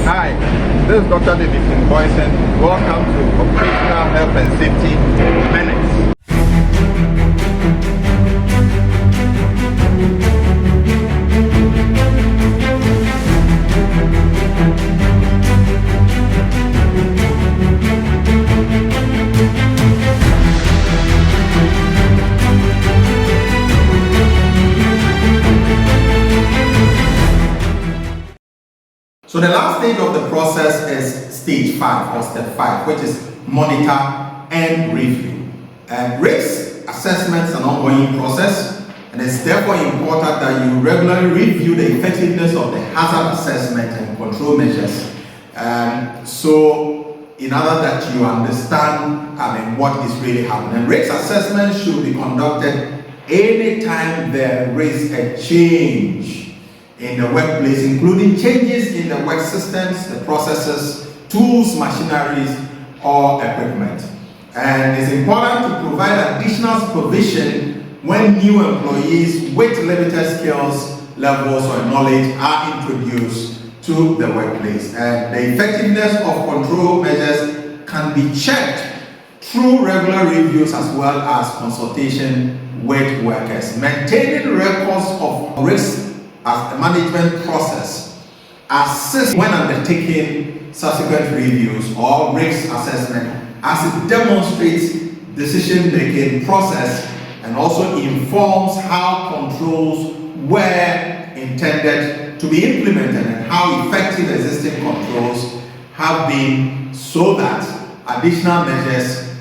Hi, this is drdavidkingboison. Welcome to Occupational Health and Safety Minutes. So the last stage of the process is stage 5 or step 5, which is monitor and review. Risk assessment is an ongoing process, and it's therefore important that you regularly review the effectiveness of the hazard assessment and control measures. So in order that you understand what is really happening. Risk assessment should be conducted anytime there is a change in the workplace, including changes in the work systems, the processes, tools, machineries, or equipment. And it's important to provide additional supervision when new employees with limited skills, levels, or knowledge are introduced to the workplace. And the effectiveness of control measures can be checked through regular reviews as well as consultation with workers. Maintaining records of risk as a management process assists when undertaking subsequent reviews or risk assessment, as it demonstrates decision-making process and also informs how controls were intended to be implemented and how effective existing controls have been, so that additional measures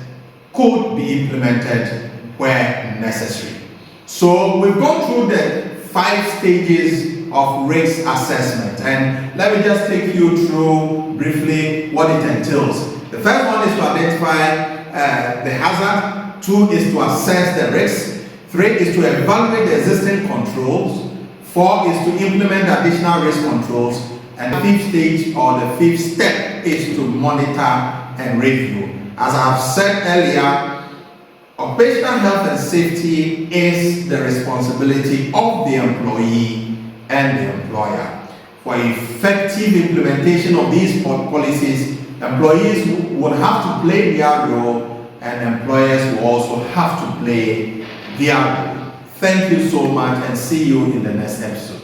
could be implemented where necessary. So we've gone through the 5 stages of risk assessment, and let me just take you through briefly what it entails. The first one is to identify the hazard, 2 is to assess the risk, 3 is to evaluate the existing controls, 4 is to implement additional risk controls, and the 5th stage or the 5th step is to monitor and review. As I have said earlier, occupational health and safety is the responsibility of the employee and the employer. For effective implementation of these policies, employees will have to play their role and employers will also have to play their role. Thank you so much, and see you in the next episode.